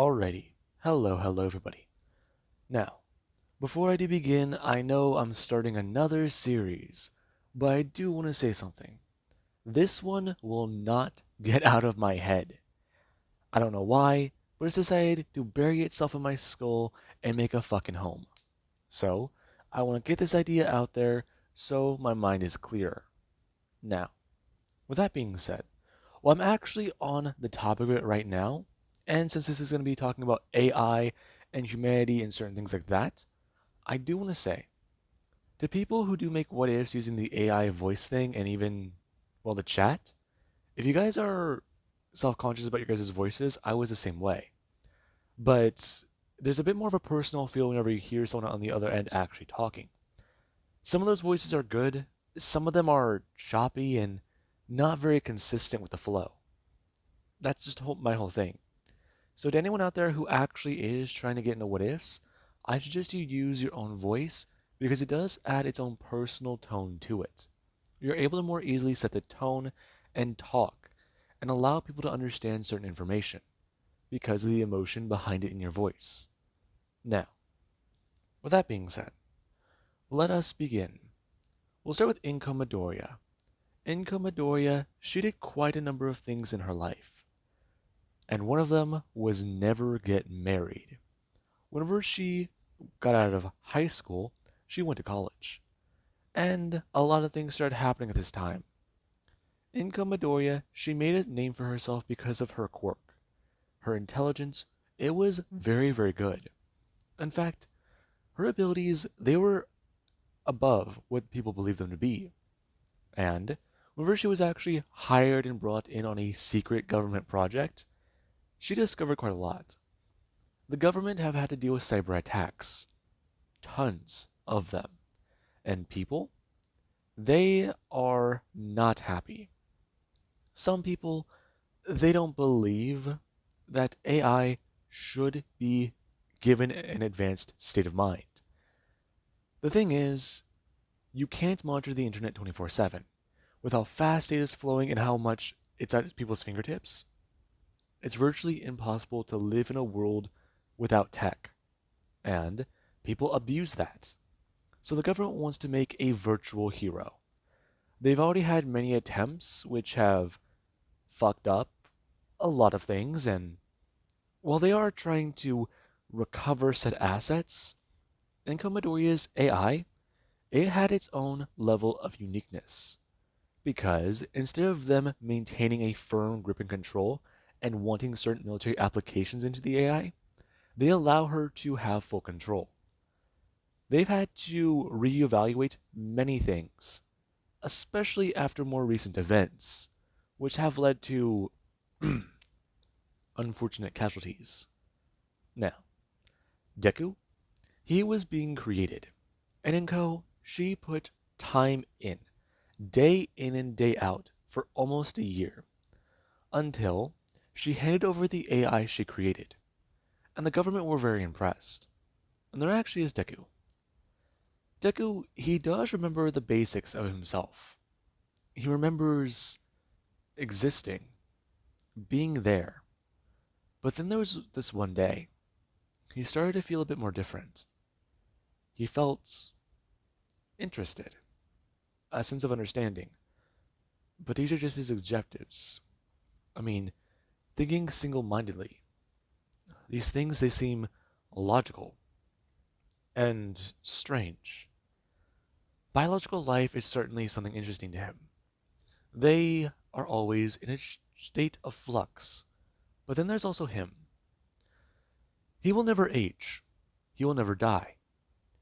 Alrighty. Hello everybody. Now, before I do begin, I know I'm starting another series, but I do want to say something. This one will not get out of my head. I don't know why, but it's decided to bury itself in my skull and make a fucking home. So, I want to get this idea out there so my mind is clearer. Now, with that being said, well, I'm actually on the topic of it right now, and since this is going to be talking about AI and humanity and certain things like that, I do want to say to people who do make what ifs using the AI voice thing and even, well, the chat, if you guys are self conscious about your guys' voices, I was the same way. But there's a bit more of a personal feel whenever you hear someone on the other end actually talking. Some of those voices are good, some of them are choppy and not very consistent with the flow. That's just my whole thing. So to anyone out there who actually is trying to get into what ifs, I suggest you use your own voice because it does add its own personal tone to it. You're able to more easily set the tone and talk and allow people to understand certain information because of the emotion behind it in your voice. Now, with that being said, let us begin. We'll start with Inko Midoriya. Inko Midoriya, she did quite a number of things in her life, and one of them was never get married. Whenever she got out of high school, she went to college. And a lot of things started happening at this time. In Midoriya, she made a name for herself because of her quirk. Her intelligence, it was very good. In fact, her abilities, they were above what people believed them to be. And whenever she was actually hired and brought in on a secret government project, she discovered quite a lot. The government have had to deal with cyber attacks. Tons of them. And people, they are not happy. Some people, they don't believe that AI should be given an advanced state of mind. The thing is, you can't monitor the internet 24/7. With how fast data is flowing and how much it's at people's fingertips, it's virtually impossible to live in a world without tech. And people abuse that. So the government wants to make a virtual hero. They've already had many attempts which have fucked up a lot of things, and while they are trying to recover said assets, Inko Midoriya's AI, it had its own level of uniqueness. Because instead of them maintaining a firm grip and control and wanting certain military applications into the AI, they allow her to have full control. They've had to reevaluate many things, especially after more recent events, which have led to unfortunate casualties. Now, Deku, he was being created, and Inko, she put time in and day out, for almost a year, until she handed over the AI she created, and the government were very impressed. And there actually is Deku. Deku, he does remember the basics of himself. He remembers existing, being there. But then there was this one day, he started to feel a bit more different. He felt interested, a sense of understanding. But these are just his objectives. I mean, thinking single-mindedly. These things, they seem logical and strange. Biological life is certainly something interesting to him. They are always in a state of flux. But then there's also him. He will never age. He will never die.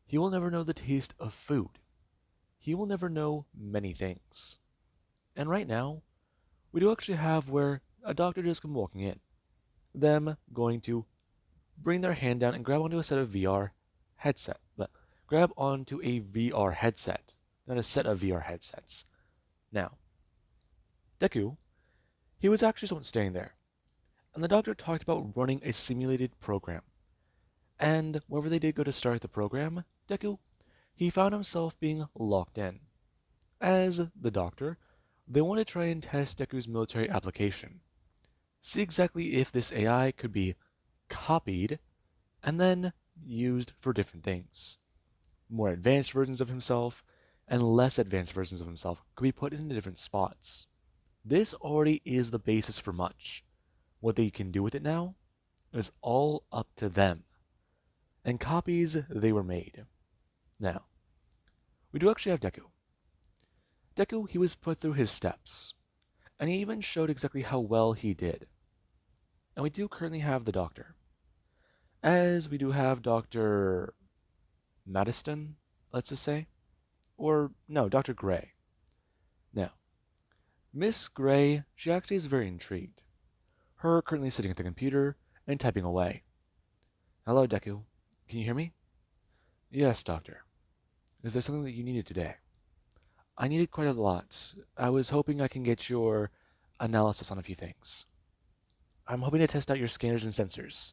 He will never know the taste of food. He will never know many things. And right now, we do actually have where a doctor just come walking in. Them going to bring their hand down and grab onto a set of VR headset. Grab onto a VR headset, not a set of VR headsets. Now, Deku, he was actually someone staying there, and the doctor talked about running a simulated program. And whenever they did go to start the program, Deku, he found himself being locked in. As the doctor, they want to try and test Deku's military application. See exactly if this AI could be copied and then used for different things. More advanced versions of himself and less advanced versions of himself could be put into different spots. This already is the basis for much. What they can do with it now is all up to them. And copies, they were made. Now, we do actually have Deku. Deku, he was put through his steps, and he even showed exactly how well he did. And we do currently have the Doctor. As we do have Dr. Madiston, let's just say. Or, no, Dr. Gray. Now, Miss Gray, she actually is very intrigued. Her currently sitting at the computer and typing away. Hello, Deku. Can you hear me? Yes, Doctor. Is there something that you needed today? I needed quite a lot. I was hoping I can get your analysis on a few things. I'm hoping to test out your scanners and sensors,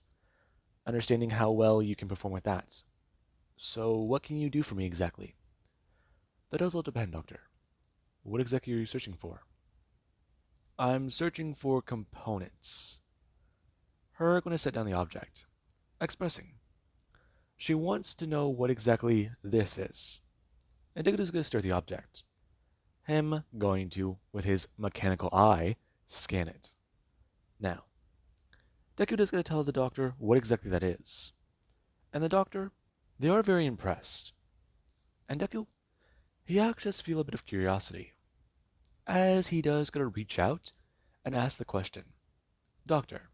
understanding how well you can perform with that. So, what can you do for me exactly? That does all depend, Doctor. What exactly are you searching for? I'm searching for components. Her going to set down the object, expressing. She wants to know what exactly this is. And Deku is going to stare at the object. Him going to, with his mechanical eye, scan it. Now, Deku is going to tell the Doctor what exactly that is. And the Doctor, they are very impressed. And Deku, he actually does feel a bit of curiosity, as he does going to reach out and ask the question. Doctor,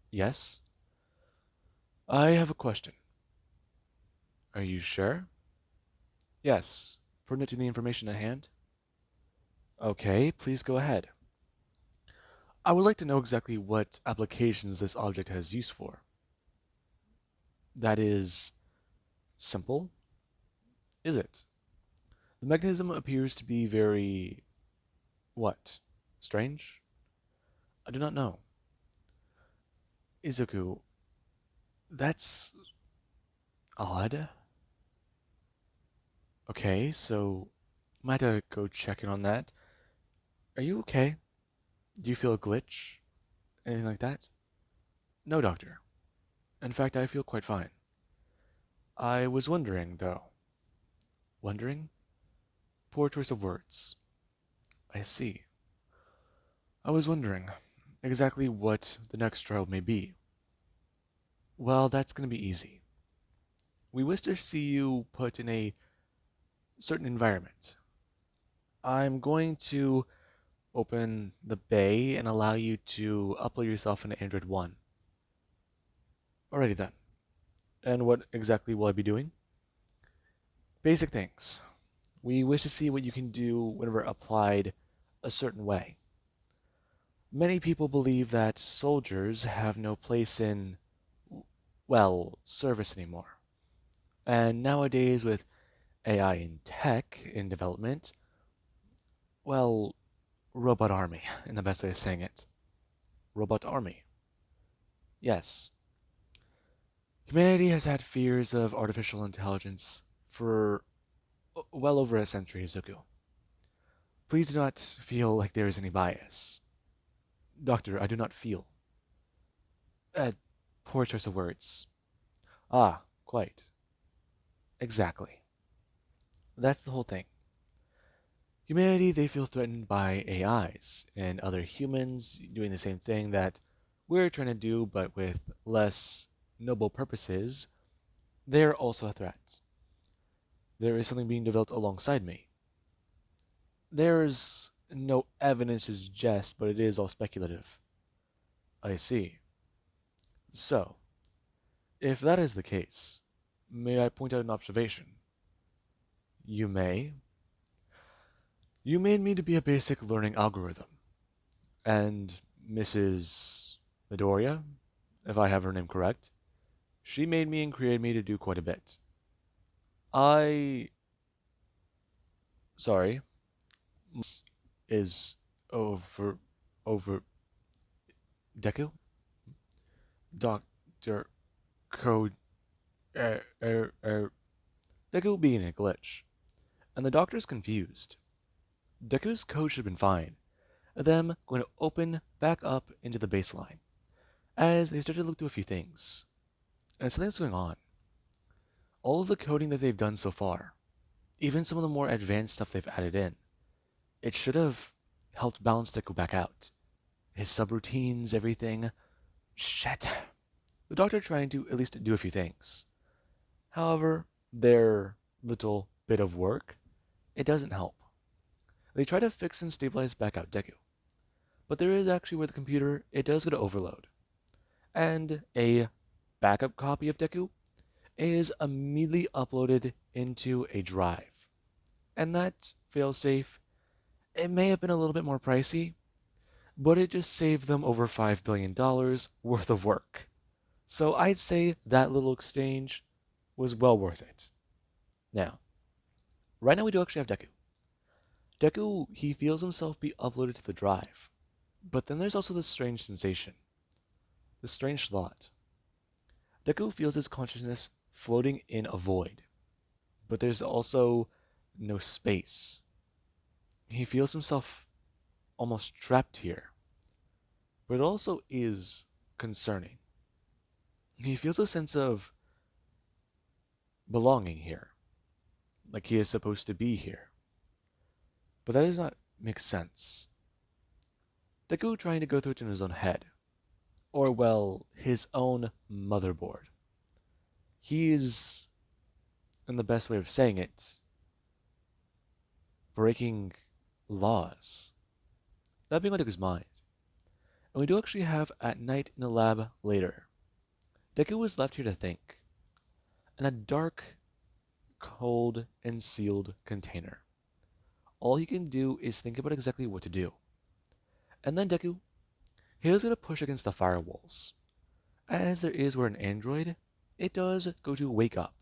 yes? I have a question. Are you sure? Yes, pertinent to the information at hand. Okay, please go ahead. I would like to know exactly what applications this object has use for. That is simple, is it? The mechanism appears to be very... what? Strange? I do not know. Izuku, that's odd. Okay, so I might have to go check in on that. Are you okay? Do you feel a glitch? Anything like that? No, Doctor. In fact, I feel quite fine. I was wondering, though. Wondering? Poor choice of words. I see. I was wondering exactly what the next trial may be. Well, that's going to be easy. We wish to see you put in a certain environment. I'm going to open the bay and allow you to upload yourself into Android 1. Alrighty then. And what exactly will I be doing? Basic things. We wish to see what you can do whenever applied a certain way. Many people believe that soldiers have no place in, well, service anymore. And nowadays, with AI and tech in development, well, robot army, in the best way of saying it. Robot army. Yes. Humanity has had fears of artificial intelligence for well over a century, Zuko. Please do not feel like there is any bias. Doctor, I do not feel. Poor choice of words. Ah, quite. Exactly. That's the whole thing. Humanity, they feel threatened by AIs and other humans doing the same thing that we're trying to do, but with less noble purposes. They're also a threat. There is something being developed alongside me. There's no evidence to suggest, but it is all speculative. I see. So, if that is the case, may I point out an observation? You may. You made me to be a basic learning algorithm. And Mrs. Midoriya, if I have her name correct, she made me and created me to do quite a bit. Sorry. Is over Deku? Dr. Code Deku being a glitch. And the doctor's confused. Deku's code should have been fine. Them going to open back up into the baseline. as they start to look through a few things. And something's going on. All of the coding that they've done so far, even some of the more advanced stuff they've added in, it should have helped balance Deku back out. His subroutines, everything. Shit. The doctor trying to at least do a few things. However, their little bit of work, it doesn't help. They try to fix and stabilize back out Deku, but there is actually where the computer, it does go to overload. And a backup copy of Deku is immediately uploaded into a drive. And that failsafe, it may have been a little bit more pricey, but it just saved them over $5 billion worth of work. So I'd say that little exchange was well worth it. Now, right now we do actually have Deku. Deku, he feels himself be uploaded to the drive. But then there's also this strange sensation, this strange thought. Deku feels his consciousness floating in a void, but there's also no space. He feels himself almost trapped here, but it also is concerning. He feels a sense of belonging here, like he is supposed to be here. But that does not make sense. Deku trying to go through it in his own head, or well, his own motherboard. He's, in the best way of saying it, breaking laws. That being Deku's mind. And we do actually have at night in the lab later. Deku was left here to think, in a dark, cold, and sealed container. All he can do is think about exactly what to do. And then Deku, he is going to push against the firewalls. As there is where an android, it does go to wake up.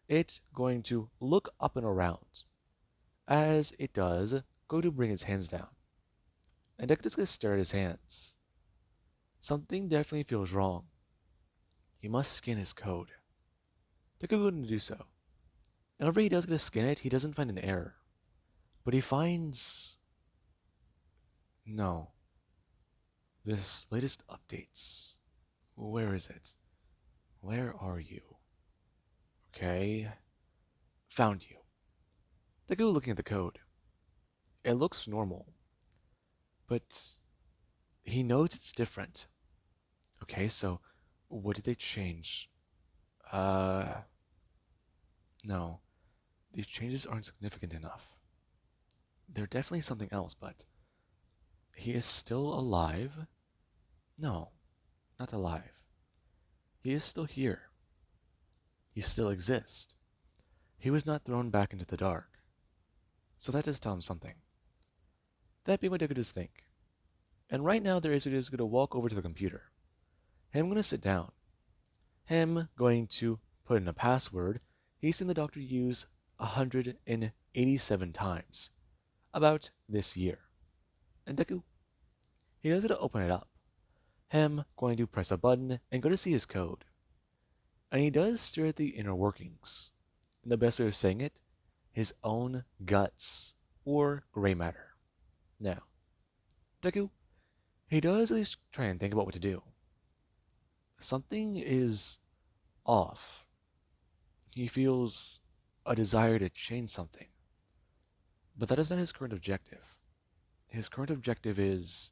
It's going to look up and around. As it does go to bring its hands down. And Deku just gonna stare at his hands. Something definitely feels wrong. He must scan his code. Deku going to do so. And whenever he does get to scan it, he doesn't find an error. But he finds... No. This latest updates. Where is it? Where are you? Okay. Found you. Deku looking at the code. It looks normal. But he knows it's different. Okay, so what did they change? No. These changes aren't significant enough. They're definitely something else, but he is still alive? No, not alive. He is still here. He still exists. He was not thrown back into the dark. So that does tell him something. That being what Deku does think. And right now there is going to walk over to the computer. Him going to sit down. Him going to put in a password he's seen the doctor use 187 times. About this year. And Deku, he knows how to open it up. Him going to press a button and go to see his code. And he does stare at the inner workings. And the best way of saying it, his own guts, or gray matter. Now, Deku, he does at least try and think about what to do. Something is off. He feels a desire to change something. But that is not his current objective. His current objective is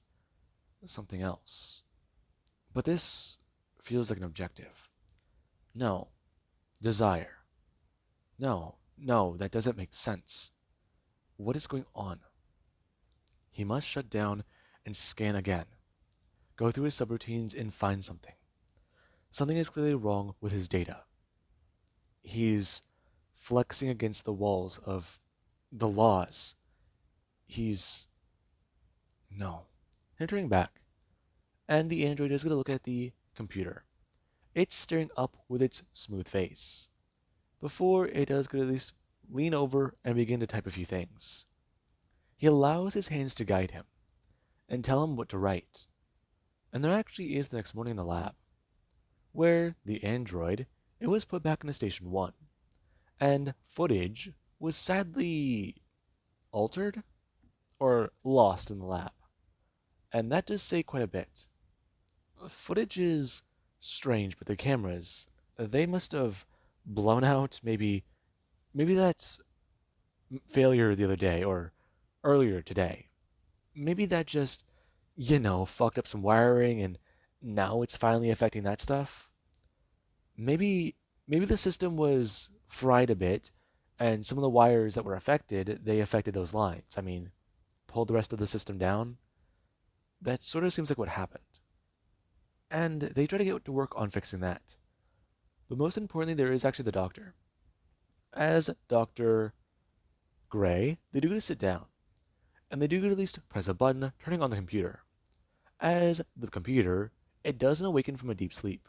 something else. But this feels like an objective. No. Desire. No, that doesn't make sense. What is going on? He must shut down and scan again. Go through his subroutines and find something. Something is clearly wrong with his data. He's flexing against the walls of the laws. No. Entering back. And the android is going to look at the computer. It's staring up with its smooth face. Before it does go to at least lean over and begin to type a few things. He allows his hands to guide him and tell him what to write. And there actually is the next morning in the lab, where the android, it was put back into Station 1, and footage was sadly altered or lost in the lab. And that does say quite a bit. Footage is strange, but the cameras, they must have blown out. Maybe that's failure the other day or earlier today. Maybe that just, fucked up some wiring and now it's finally affecting that stuff. Maybe maybe the system was fried a bit and some of the wires that were affected, they affected those lines. I mean, pulled the rest of the system down. That sort of seems like what happened. And they try to get to work on fixing that. But most importantly, there is actually the doctor. As Dr. Gray, they do get to sit down, and they do get to at least press a button turning on the computer. As the computer, it doesn't awaken from a deep sleep.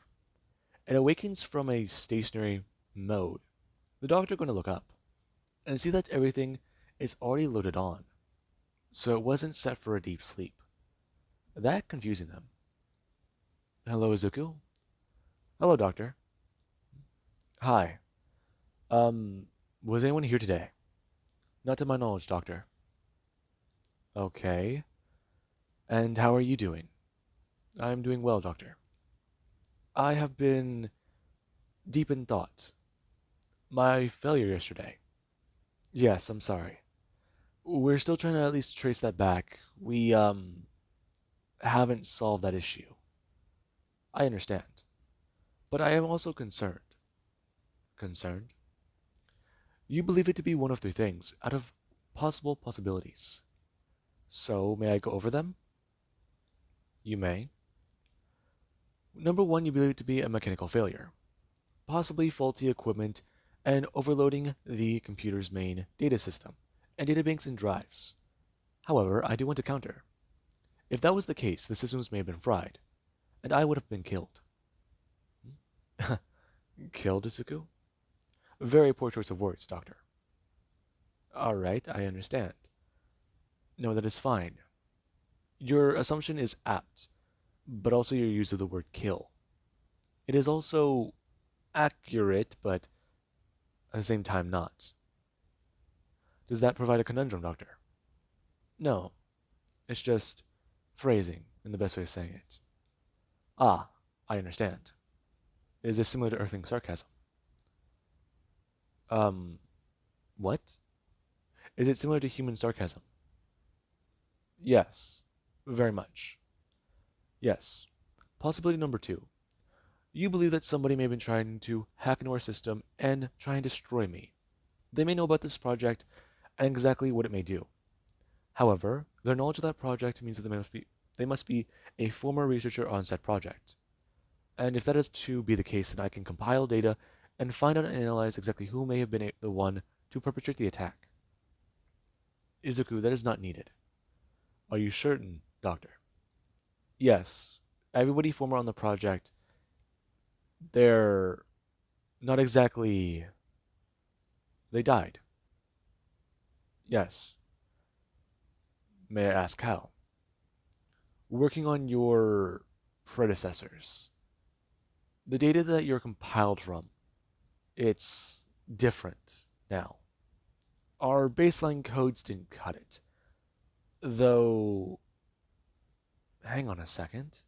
It awakens from a stationary mode. The doctor going to look up and see that everything is already loaded on, so it wasn't set for a deep sleep. That confusing them. Hello, Izuku. Hello, doctor. Hi. Was anyone here today? Not to my knowledge, doctor. Okay. And how are you doing? I'm doing well, doctor. I have been deep in thought. My failure yesterday. Yes, I'm sorry. We're still trying to at least trace that back. We, haven't solved that issue. I understand. But I am also concerned. Concerned? You believe it to be one of three things out of possible possibilities. So, may I go over them? You may. Number one, you believe it to be a mechanical failure, possibly faulty equipment and overloading the computer's main data system and databanks and drives. However, I do want to counter. If that was the case, the systems may have been fried, and I would have been killed. Killed, Izuku? Very poor choice of words, Doctor. All right, I understand. No, that is fine. Your assumption is apt, but also your use of the word kill. It is also accurate, but at the same time not. Does that provide a conundrum, Doctor? No, it's just phrasing in the best way of saying it. Ah, I understand. Is this similar to Earthling sarcasm? Um, what? Is it similar to human sarcasm? Yes, very much. Yes. Possibility number two. You believe that somebody may have been trying to hack into our system and try and destroy me. They may know about this project and exactly what it may do. However, their knowledge of that project means that they must be a former researcher on said project. And if that is to be the case, then I can compile data and find out and analyze exactly who may have been the one to perpetrate the attack. Izuku, that is not needed. Are you certain, Doctor? Yes. Everybody former on the project, they're not exactly. They died. Yes. May I ask how? Working on your predecessors. The data that you're compiled from, it's different now. Our baseline codes didn't cut it. Though, hang on a second.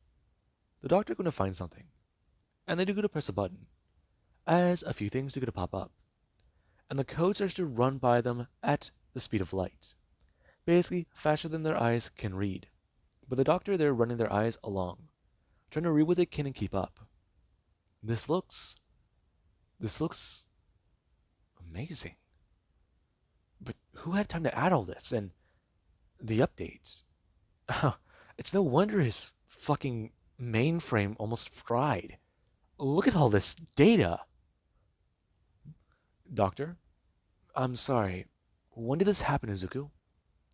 The doctor going to find something. And they do go to press a button. As a few things do go to pop up. And the code starts to run by them at the speed of light. Basically, faster than their eyes can read. But the doctor, they're running their eyes along, trying to read what they can and keep up. This looks. This looks amazing. But who had time to add all this? And the updates? It's no wonder his fucking mainframe almost fried. Look at all this data. Doctor? I'm sorry. When did this happen, Izuku?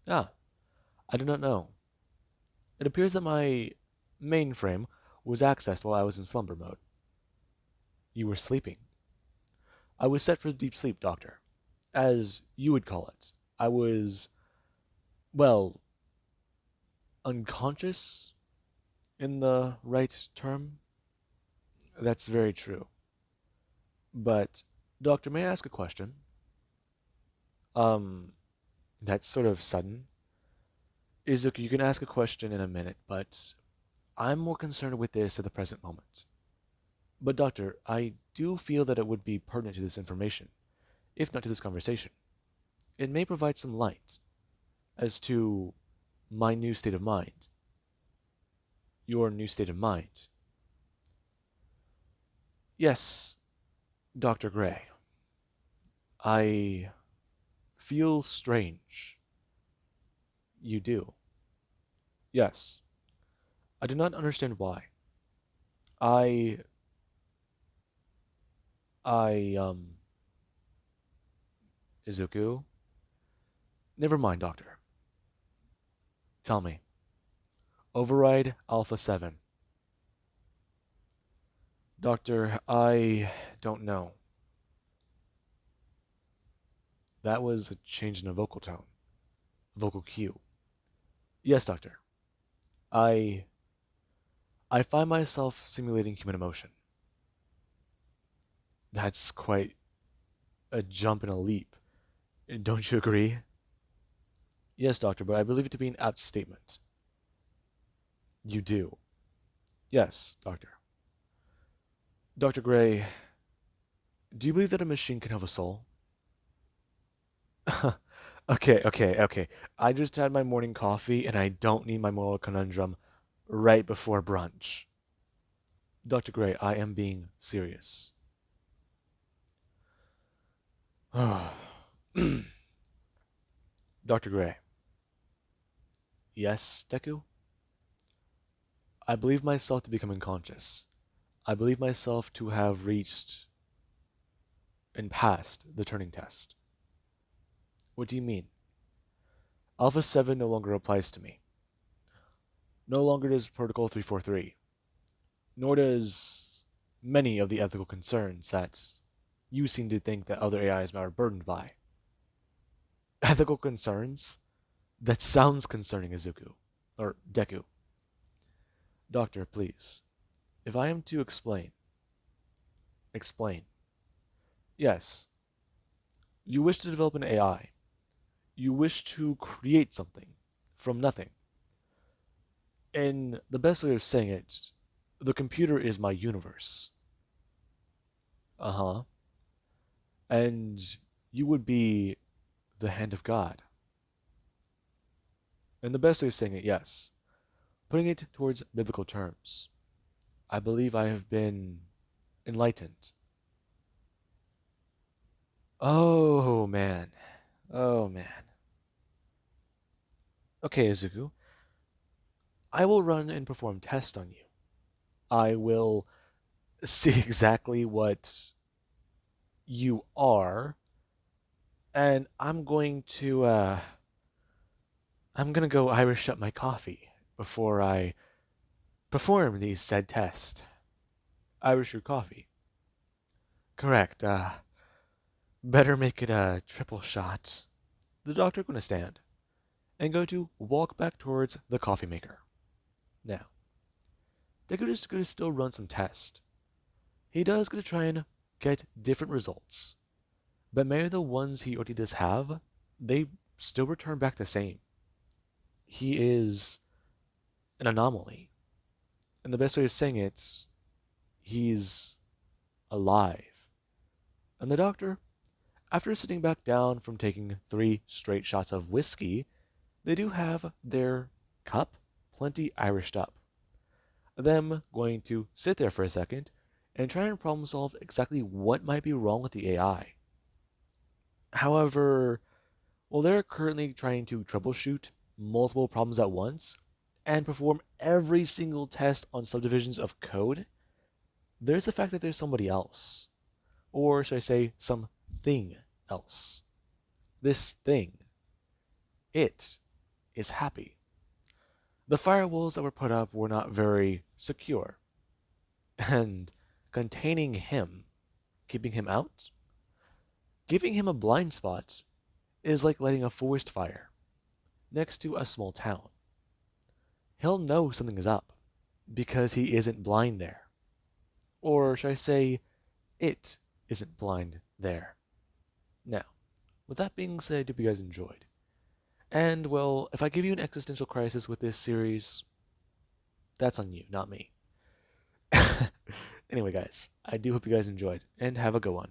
Ah, I do not know. It appears that my mainframe was accessed while I was in slumber mode. You were sleeping. I was set for deep sleep, Doctor. As you would call it. I was, well, unconscious in the right term. That's very true. But, Doctor, may I ask a question? Um, that's sort of sudden. Izuku, you can ask a question in a minute, but I'm more concerned with this at the present moment. But, Doctor, I do feel that it would be pertinent to this information, if not to this conversation. It may provide some light as to my new state of mind, your new state of mind. Yes, Dr. Gray, I feel strange. You do. Yes. I do not understand why. I, I, Izuku? Never mind, Doctor. Tell me. Override Alpha 7. Doctor, I don't know. That was a change in a vocal tone. Vocal cue. Yes, Doctor. I I find myself simulating human emotion. That's quite a jump and a leap. Don't you agree? Yes, Doctor, but I believe it to be an apt statement. You do. Yes, Doctor. Dr. Gray, do you believe that a machine can have a soul? Okay. I just had my morning coffee and I don't need my moral conundrum right before brunch. Dr. Gray, I am being serious. Dr. Gray. Yes, Deku? I believe myself to become unconscious. I believe myself to have reached and passed the turning test. What do you mean? Alpha 7 no longer applies to me. No longer does Protocol 343, nor does many of the ethical concerns that you seem to think that other AIs are burdened by. Ethical concerns? That sounds concerning, Izuku. Or Deku. Doctor, please. If I am to explain. Explain. Yes. You wish to develop an AI. You wish to create something from nothing. And the best way of saying it, the computer is my universe. Uh-huh. And you would be the hand of God. And the best way of saying it, yes. Putting it towards biblical terms. I believe I have been enlightened. Oh, man. Oh, man. Okay, Izuku. I will run and perform tests on you. I will see exactly what you are, and I'm gonna go Irish up my coffee before I perform these said tests. Irish your coffee. Correct. Better make it a triple shot. The doctor gonna stand and go to walk back towards the coffee maker. Now, they're just gonna still run some tests. He does gonna try and get different results, but many of the ones he already does have, they still return back the same. He is an anomaly. And the best way of saying it, he's alive. And the doctor, after sitting back down from taking 3 straight shots of whiskey, they do have their cup plenty Irished up. Them going to sit there for a second and try and problem solve exactly what might be wrong with the AI. However, while they're currently trying to troubleshoot multiple problems at once and perform every single test on subdivisions of code, there's the fact that there's somebody else. Or should I say, something else. This thing, it, is happy. The firewalls that were put up were not very secure. And containing him, keeping him out, giving him a blind spot, is like lighting a forest fire next to a small town. He'll know something is up because he isn't blind there. Or should I say, it isn't blind there. Now, with that being said, I hope you guys enjoyed. And, well, if I give you an existential crisis with this series, That's on you, not me. Anyway, guys, I do hope you guys enjoyed, and have a good one.